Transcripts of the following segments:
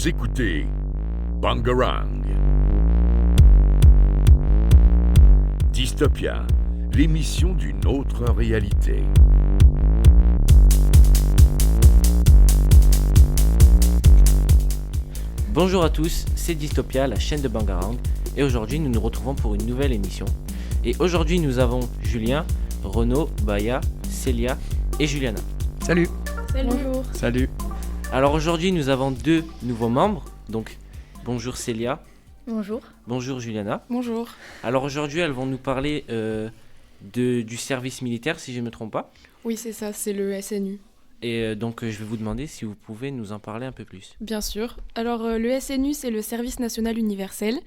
Vous écoutez Bangarang. Dystopia, l'émission d'une autre réalité. Bonjour à tous, c'est Dystopia, la chaîne de Bangarang, et aujourd'hui nous nous retrouvons pour une nouvelle émission. Et aujourd'hui nous avons Julien, Renaud, Baya, Célia et Juliana. Salut. Bonjour. Salut. Alors aujourd'hui nous avons deux nouveaux membres, donc bonjour Célia. Bonjour. Bonjour Juliana. Bonjour. Alors aujourd'hui elles vont nous parler du service militaire si je ne me trompe pas. Oui, c'est ça, c'est le SNU. Et donc je vais vous demander si vous pouvez nous en parler un peu plus. Bien sûr. Alors le SNU, c'est le service national universel.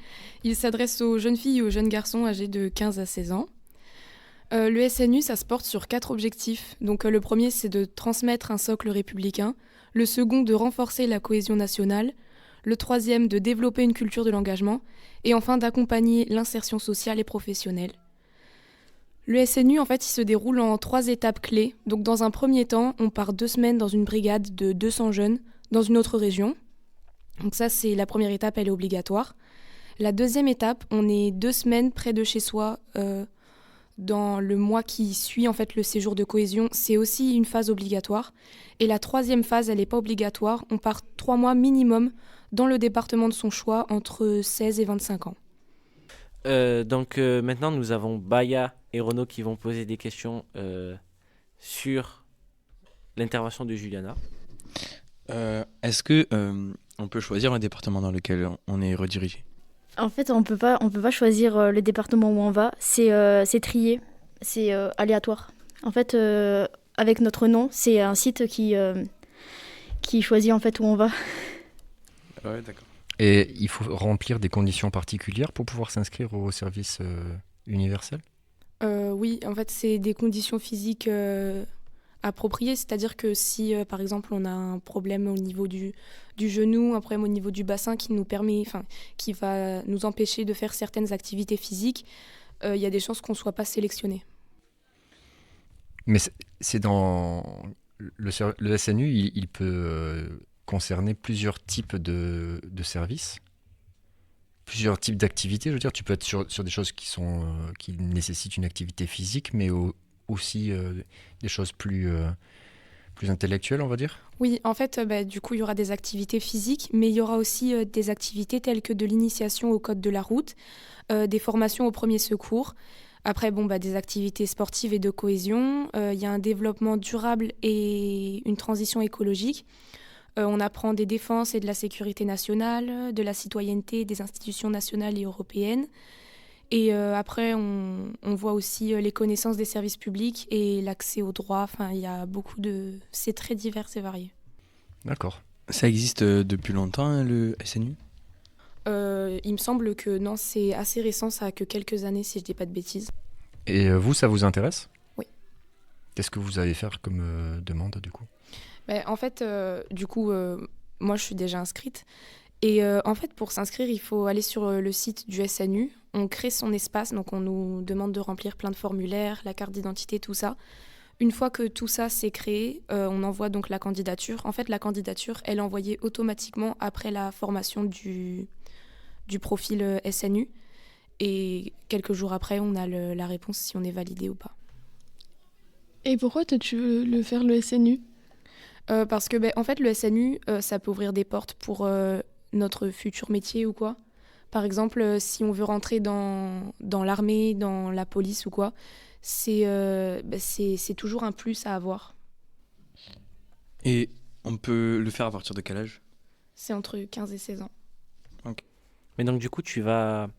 Il s'adresse aux jeunes filles et aux jeunes garçons âgés de 15 à 16 ans. Le SNU, ça se porte sur 4 objectifs. Donc le premier, c'est de transmettre un socle républicain. Le second, de renforcer la cohésion nationale. Le troisième, de développer une culture de l'engagement. Et enfin, d'accompagner l'insertion sociale et professionnelle. Le SNU, en fait, il se déroule en 3 étapes clés. Donc dans un premier temps, on part 2 semaines dans une brigade de 200 jeunes dans une autre région. Donc ça, c'est la première étape, elle est obligatoire. La deuxième étape, on est 2 semaines près de chez soi dans le mois qui suit en fait le séjour de cohésion. C'est aussi une phase obligatoire. Et la troisième phase, elle n'est pas obligatoire. On part 3 mois minimum dans le département de son choix entre 16 et 25 ans. Donc maintenant nous avons Baya et Renaud qui vont poser des questions sur l'intervention de Juliana. Est-ce que on peut choisir le département dans lequel on est redirigé? En fait, on peut pas choisir le département où on va. C'est trié, c'est aléatoire. En fait, avec notre nom, c'est un site qui choisit en fait où on va. Ouais, d'accord. Et il faut remplir des conditions particulières pour pouvoir s'inscrire au service universel? Oui, en fait, c'est des conditions physiques appropriées. C'est-à-dire que si, par exemple, on a un problème au niveau du genou, un problème au niveau du bassin qui va nous empêcher de faire certaines activités physiques, il y a des chances qu'on ne soit pas sélectionné. Mais c'est dans le SNU, il peut concerner plusieurs types de services, plusieurs types d'activités. Je veux dire, tu peux être sur des choses qui nécessitent une activité physique, mais aussi des choses plus intellectuelles, on va dire. Oui, en fait, du coup, il y aura des activités physiques, mais il y aura aussi des activités telles que de l'initiation au code de la route, des formations aux premiers secours. Après, des activités sportives et de cohésion. Il y a un développement durable et une transition écologique. On apprend des défenses et de la sécurité nationale, de la citoyenneté des institutions nationales et européennes. Et après, on voit aussi les connaissances des services publics et l'accès aux droits. Enfin, il y a c'est très divers et varié. D'accord. Ça existe depuis longtemps, hein, le SNU? Il me semble que non, c'est assez récent, ça a que quelques années, si je dis pas de bêtises. Et vous, ça vous intéresse? Oui. Qu'est-ce que vous allez faire comme demande, du coup? En fait, moi, je suis déjà inscrite. Et en fait, pour s'inscrire, il faut aller sur le site du SNU. On crée son espace, donc on nous demande de remplir plein de formulaires, la carte d'identité, tout ça. Une fois que tout ça s'est créé, on envoie donc la candidature. En fait, la candidature, elle est envoyée automatiquement après la formation du profil SNU. Et quelques jours après, on a la réponse si on est validé ou pas. Et pourquoi toi, tu veux faire le SNU? Parce que en fait, le SNU, ça peut ouvrir des portes pour notre futur métier ou quoi. Par exemple, si on veut rentrer dans l'armée, dans la police ou quoi, c'est toujours un plus à avoir. Et on peut le faire à partir de quel âge? C'est entre 15 et 16 ans. Ok. Mais donc du coup tu vas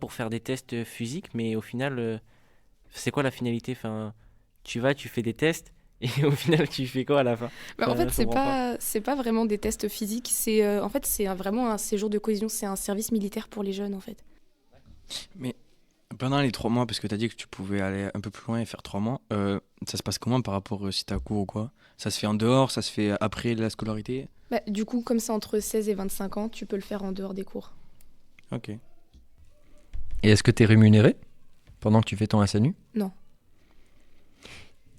pour faire des tests physiques, mais au final, c'est quoi la finalité? Enfin, tu fais des tests, et au final tu fais quoi à la fin? En fait, Je comprends c'est pas vraiment des tests physiques. C'est vraiment un séjour de cohésion. C'est un service militaire pour les jeunes, en fait. Mais pendant les 3 mois, parce que tu as dit que tu pouvais aller un peu plus loin et faire 3 mois, ça se passe comment par rapport si tu as cours ou quoi? Ça se fait en dehors, ça se fait après la scolarité? Du coup, comme c'est entre 16 et 25 ans, tu peux le faire en dehors des cours. Ok. Et est-ce que tu es rémunéré pendant que tu fais ton SNU? Non.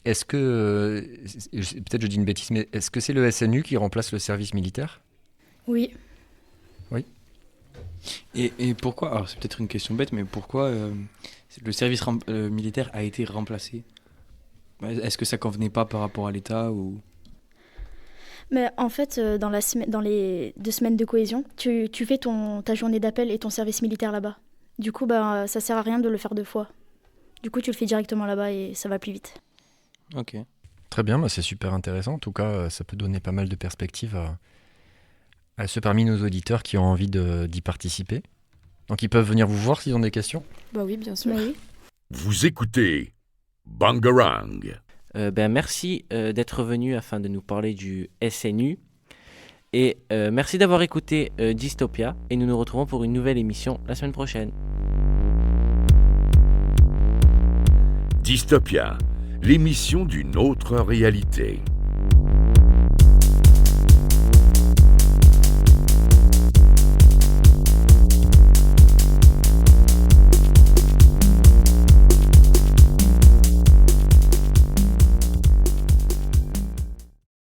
Est-ce que, peut-être je dis une bêtise, mais est-ce que c'est le SNU qui remplace le service militaire? Oui, Et pourquoi, alors c'est peut-être une question bête, mais pourquoi le service militaire a été remplacé? Est-ce que ça convenait pas par rapport à l'État ou... Mais en fait, dans les 2 semaines de cohésion, tu fais ta journée d'appel et ton service militaire là-bas. Du coup, ça sert à rien de le faire 2 fois. Du coup, tu le fais directement là-bas et ça va plus vite. Ok. Très bien, c'est super intéressant. En tout cas, ça peut donner pas mal de perspectives à ceux parmi nos auditeurs qui ont envie d'y participer. Donc ils peuvent venir vous voir s'ils ont des questions. Bah oui, bien sûr. Bah oui. Vous écoutez Bangarang. Merci d'être venu afin de nous parler du SNU. Et merci d'avoir écouté Dystopia. Et nous nous retrouvons pour une nouvelle émission la semaine prochaine. Dystopia, l'émission d'une autre réalité.